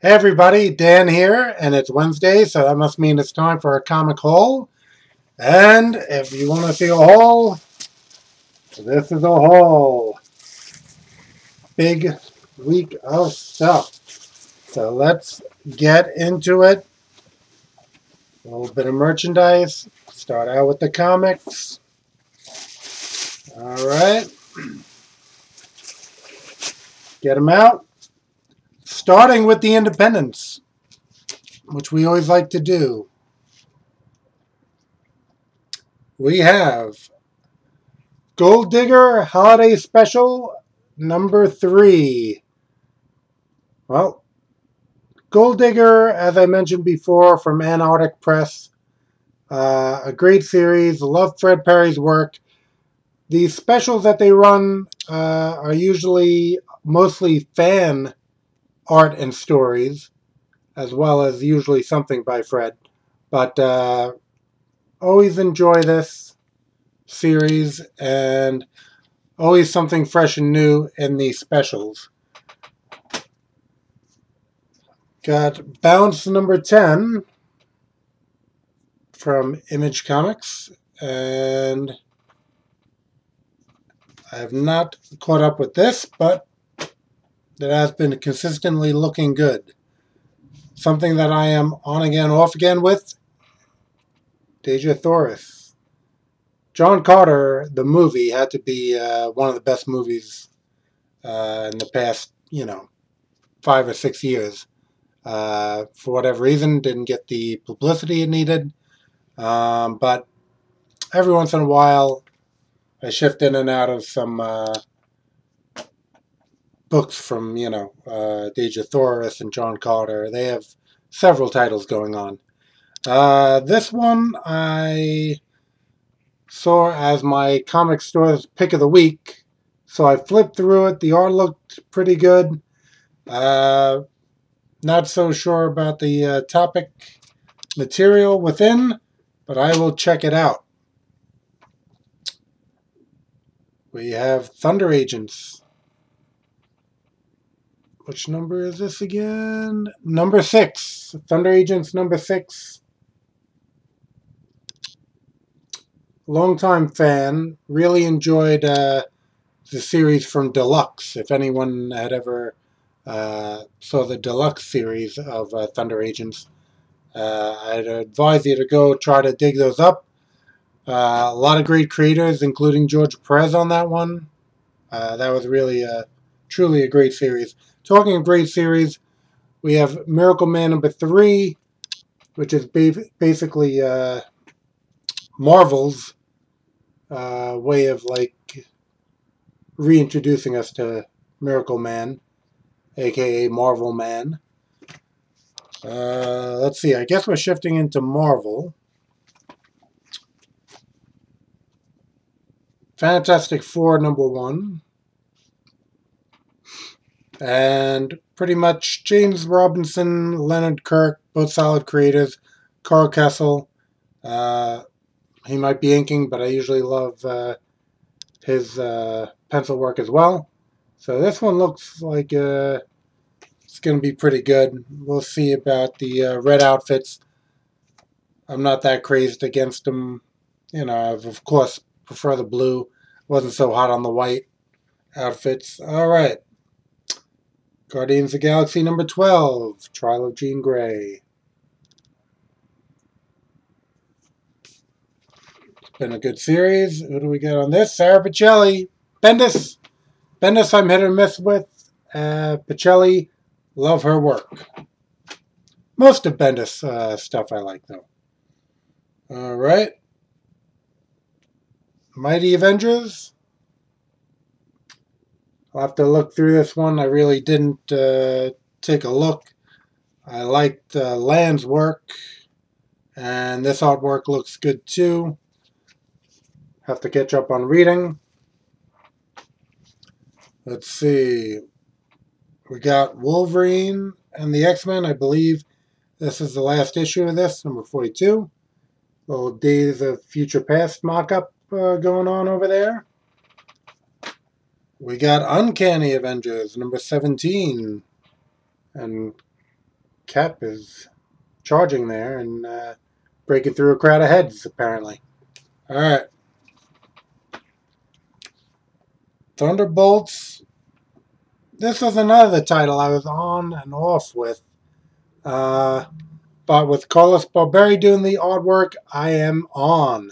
Hey everybody, Dan here, and it's Wednesday, so that must mean it's time for a comic haul. And if you want to see a haul, this is a haul. Big week of stuff. So let's get into it. A little bit of merchandise. Start out with the comics. Alright. Get them out. Starting with the independents, which we always like to do. We have Gold Digger Holiday Special number 3. Well, Gold Digger, as I mentioned before, from Antarctic Press. A great series. Love Fred Perry's work. The specials that they run are usually mostly fan art and stories, as well as usually something by Fred. But always enjoy this series, and always something fresh and new in the specials. Got Bounce number 10 from Image Comics, and I have not caught up with this, but it has been consistently looking good. Something that I am on again, off again with, Dejah Thoris. John Carter, the movie, had to be one of the best movies in the past, 5 or 6 years. For whatever reason, didn't get the publicity it needed. But every once in a while, I shift in and out of some books from, Dejah Thoris and John Carter. They have several titles going on. This one I saw as my comic store's pick of the week, so I flipped through it. The art looked pretty good. Not so sure about the topic material within, but I will check it out. We have Thunder Agents. Which number is this again? Number 6. Thunder Agents number 6. Longtime fan. Really enjoyed the series from Deluxe. If anyone had ever saw the Deluxe series of Thunder Agents, I'd advise you to go try to dig those up. A lot of great creators, including George Perez on that one. That was really truly a great series. Talking of great series, we have Miracle Man number 3, which is basically Marvel's way of reintroducing us to Miracle Man, aka Marvel Man. Let's see, I guess we're shifting into Marvel. Fantastic Four number 1. And pretty much James Robinson, Leonard Kirk, both solid creators. Carl Kessel, he might be inking, but I usually love his pencil work as well. So this one looks like it's going to be pretty good. We'll see about the red outfits. I'm not that crazed against them. I of course prefer the blue. Wasn't so hot on the white outfits. All right. Guardians of the Galaxy number 12, Trial of Jean Grey. It's been a good series. Who do we get on this? Sara Pichelli. Bendis. Bendis I'm hit or miss with. Pichelli, love her work. Most of Bendis stuff I like, though. All right. Mighty Avengers. I'll have to look through this one. I really didn't take a look. I liked Land's work, and this artwork looks good too. Have to catch up on reading. Let's see. We got Wolverine and the X-Men. I believe this is the last issue of this, number 42. Little Days of Future Past mock-up going on over there. We got Uncanny Avengers, number 17. And Cap is charging there and breaking through a crowd of heads, apparently. Alright. Thunderbolts. This was another title I was on and off with. But with Carlos Barberi doing the artwork, I am on.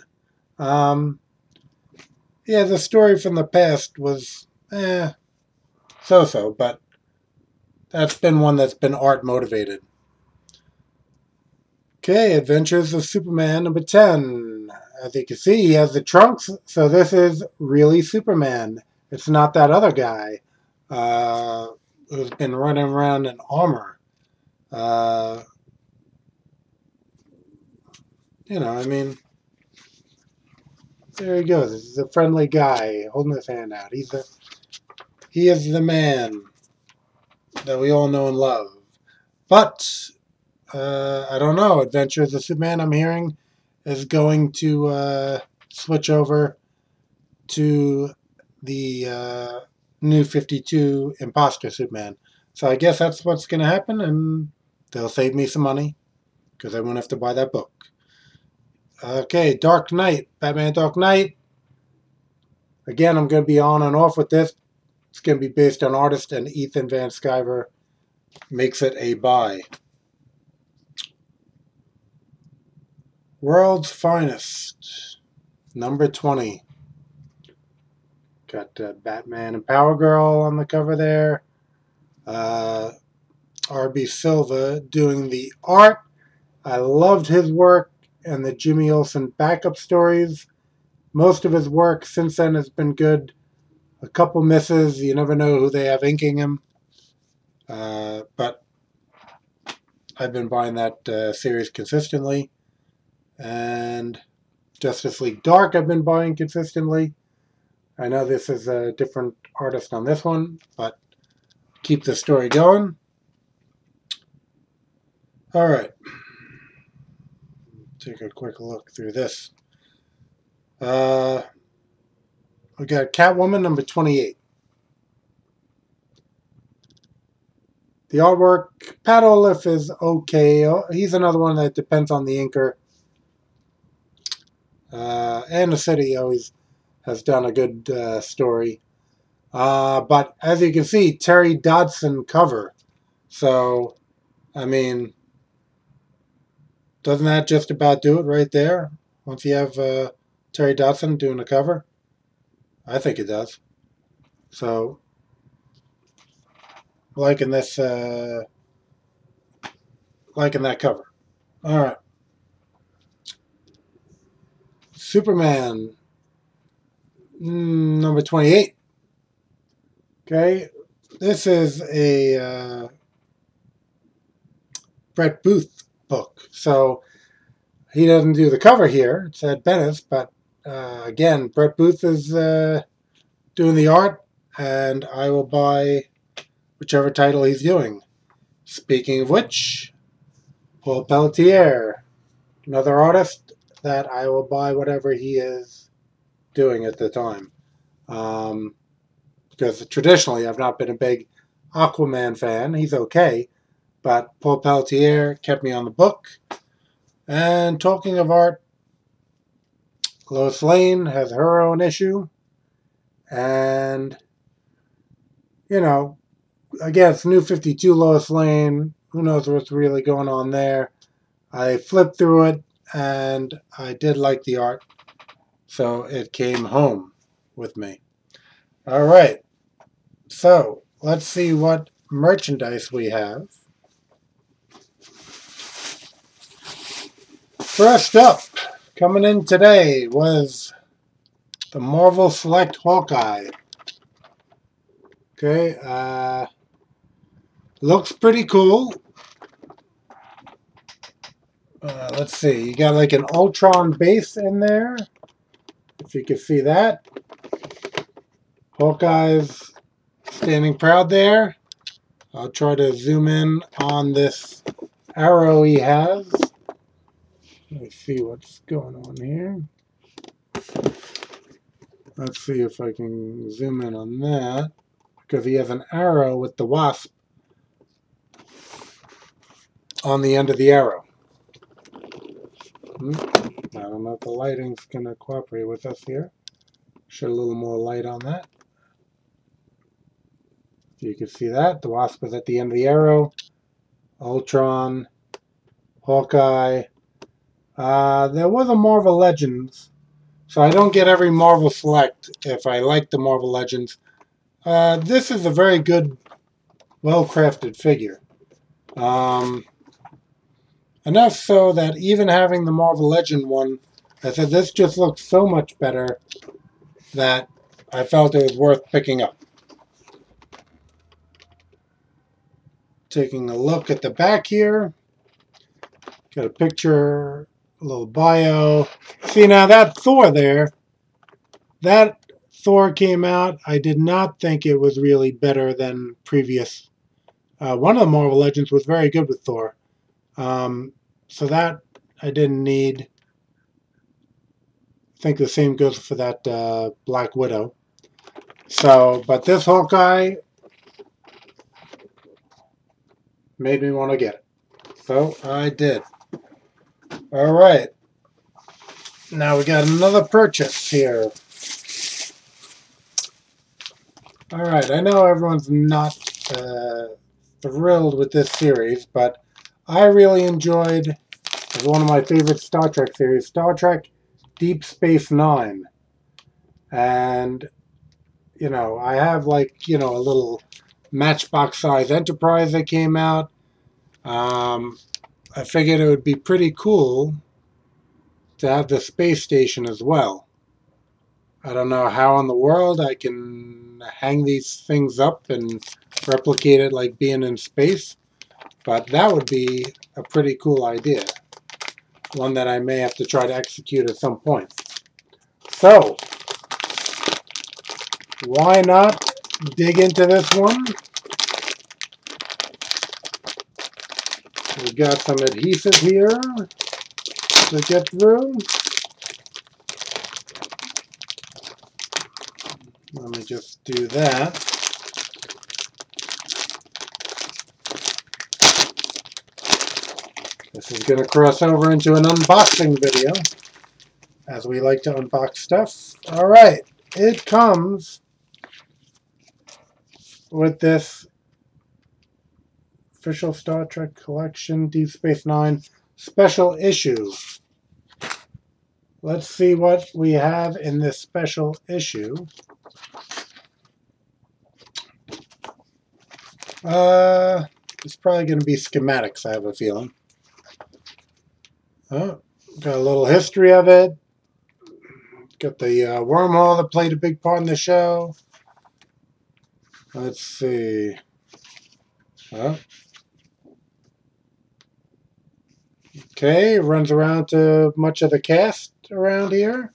Yeah, the story from the past was so-so, but that's been one that's been art motivated. Okay, Adventures of Superman number 10. As you can see, he has the trunks, so this is really Superman. It's not that other guy who's been running around in armor. You know, I mean, there he goes. He's a friendly guy holding his hand out. He is the man that we all know and love. But I don't know. Adventures of Superman, I'm hearing, is going to switch over to the New 52 Imposter Superman. So I guess that's what's going to happen, and they'll save me some money because I won't have to buy that book. Okay, Dark Knight, Batman Dark Knight. Again, I'm going to be on and off with this. It's going to be based on artist, and Ethan Van Sciver makes it a buy. World's Finest, number 20. Got Batman and Power Girl on the cover there. R.B. Silva doing the art. I loved his work and the Jimmy Olsen backup stories. Most of his work since then has been good. A couple misses. You never know who they have inking him. But I've been buying that series consistently. And Justice League Dark I've been buying consistently. I know this is a different artist on this one, but keep the story going. All right. Take a quick look through this. We got Catwoman number 28. The artwork, Pat Olliffe is okay. He's another one that depends on the inker. And the city always has done a good story. But as you can see, Terry Dodson cover. So, I mean, doesn't that just about do it right there? Once you have Terry Dodson doing the cover? I think it does. So, liking this, liking that cover. All right. Superman, number 28. Okay. This is a Brett Booth book. So, he doesn't do the cover here. It's Ed Benes, but again, Brett Booth is doing the art, and I will buy whichever title he's doing. Speaking of which, Paul Pelletier, another artist that I will buy whatever he is doing at the time. Because traditionally I've not been a big Aquaman fan. He's okay, but Paul Pelletier kept me on the book. And talking of art, Lois Lane has her own issue. And, you know, again, it's New 52 Lois Lane. Who knows what's really going on there. I flipped through it, and I did like the art. So it came home with me. All right. So let's see what merchandise we have. First up, coming in today was the Marvel Select Hawkeye. Okay, looks pretty cool. Let's see, you got like an Ultron base in there, if you can see that. Hawkeye's standing proud there. I'll try to zoom in on this arrow he has. Let me see what's going on here. Let's see if I can zoom in on that. Because he has an arrow with the wasp. on the end of the arrow. I don't know if the lighting's going to cooperate with us here. Shed a little more light on that. So you can see that. The Wasp is at the end of the arrow. Ultron, Hawkeye. There was a Marvel Legends. So I don't get every Marvel Select if I like the Marvel Legends. This is a very good, well-crafted figure. Enough so that even having the Marvel Legend one, I said this just looks so much better that I felt it was worth picking up. Taking a look at the back here. Got a picture, a little bio. See now that Thor there, that Thor came out. I did not think it was really better than previous. One of the Marvel Legends was very good with Thor. So that I didn't need. I think the same goes for that Black Widow. So, but this Hawkeye made me want to get it. So I did. All right. Now we got another purchase here. All right. I know everyone's not thrilled with this series, but I really enjoyed, as one of my favorite Star Trek series, Star Trek Deep Space Nine. And, you know, I have like, you know, a little Matchbox size Enterprise that came out. I figured it would be pretty cool to have the space station as well. I don't know how in the world I can hang these things up and replicate it like being in space, but that would be a pretty cool idea. One that I may have to try to execute at some point. So, why not dig into this one? We've got some adhesive here to get through. Let me just do that. This is going to cross over into an unboxing video, as we like to unbox stuff. All right, it comes with this official Star Trek Collection Deep Space Nine special issue. Let's see what we have in this special issue. It's probably going to be schematics, I have a feeling. Oh, got a little history of it. Got the wormhole that played a big part in the show. Let's see. Oh. Okay, runs around to much of the cast around here.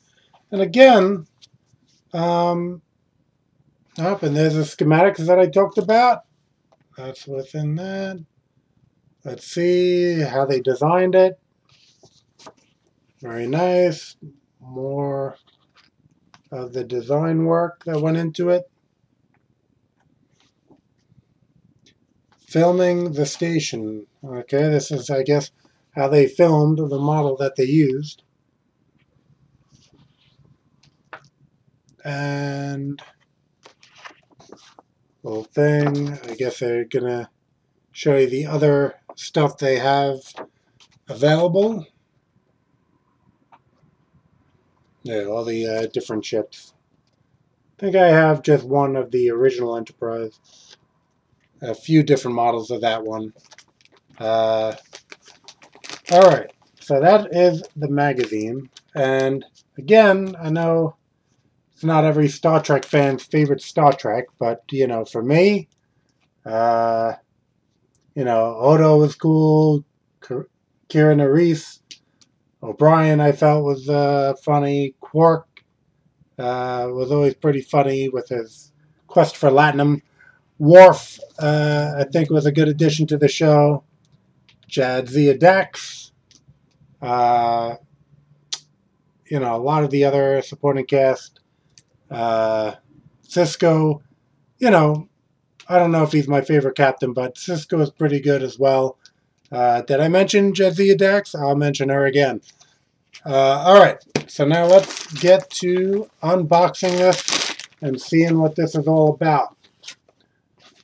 And again, and there's the schematics that I talked about. That's within that. Let's see how they designed it. Very nice. More of the design work that went into it. Filming the station. Okay, this is, I guess, how they filmed the model that they used. And little thing. I guess they're gonna show you the other stuff they have available. Yeah, all the different ships. I think I have just one of the original Enterprise. A few different models of that one. Alright, so that is the magazine. And again, I know it's not every Star Trek fan's favorite Star Trek, but, you know, for me, you know, Odo was cool, Kira Nerys, O'Brien I felt was funny, Quark was always pretty funny with his quest for Latinum, Worf I think was a good addition to the show, Jadzia Dax, you know, a lot of the other supporting cast, Sisko, you know, I don't know if he's my favorite captain, but Sisko is pretty good as well. Did I mention Jadzia Dax? I'll mention her again. Alright, so now let's get to unboxing this and seeing what this is all about.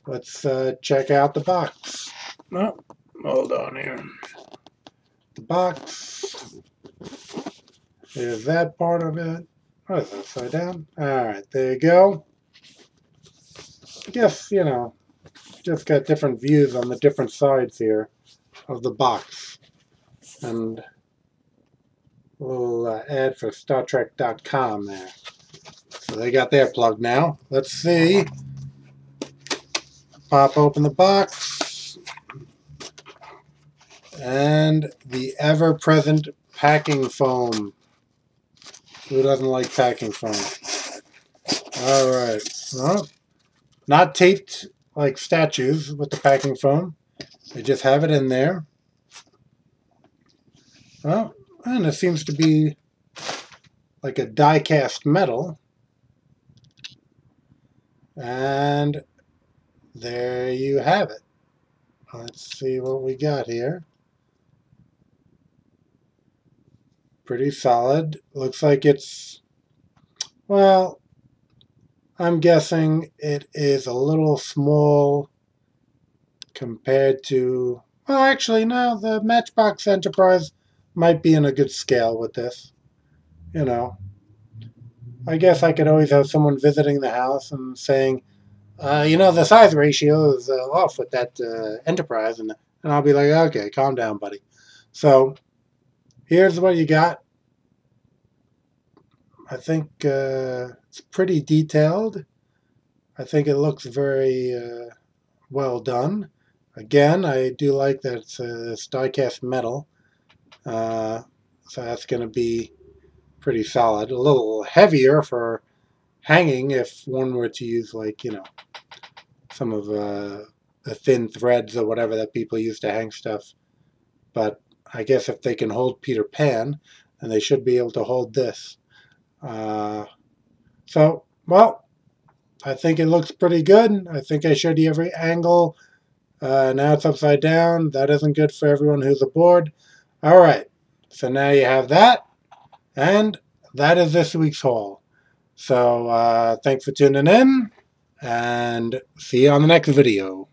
Let's check out the box. Oh, hold on here. The box. There's that part of it. Oh, is that upside down? Alright, there you go. I guess, you know, just got different views on the different sides here of the box. And a little ad for StarTrek.com there. So they got their plug now. Let's see. Pop open the box. And the ever-present packing foam. Who doesn't like packing foam? Alright. Well, not taped like statues with the packing foam. They just have it in there. Well, and it seems to be like a die-cast metal. And there you have it. Let's see what we got here. Pretty solid. Looks like it's, well, I'm guessing it is a little small compared to, well, actually, no, the Matchbox Enterprise might be in a good scale with this. You know, I guess I could always have someone visiting the house and saying, you know, the size ratio is off with that Enterprise, and I'll be like, okay, calm down, buddy. So here's what you got. I think it's pretty detailed. I think it looks very well done. Again, I do like that it's die-cast metal, so that's going to be pretty solid. A little heavier for hanging if one were to use, like, you know, some of the thin threads or whatever that people use to hang stuff. But I guess if they can hold Peter Pan, then they should be able to hold this. So, well, I think it looks pretty good. I think I showed you every angle. Now it's upside down. That isn't good for everyone who's aboard. All right, so now you have that. And that is this week's haul. So thanks for tuning in, and see you on the next video.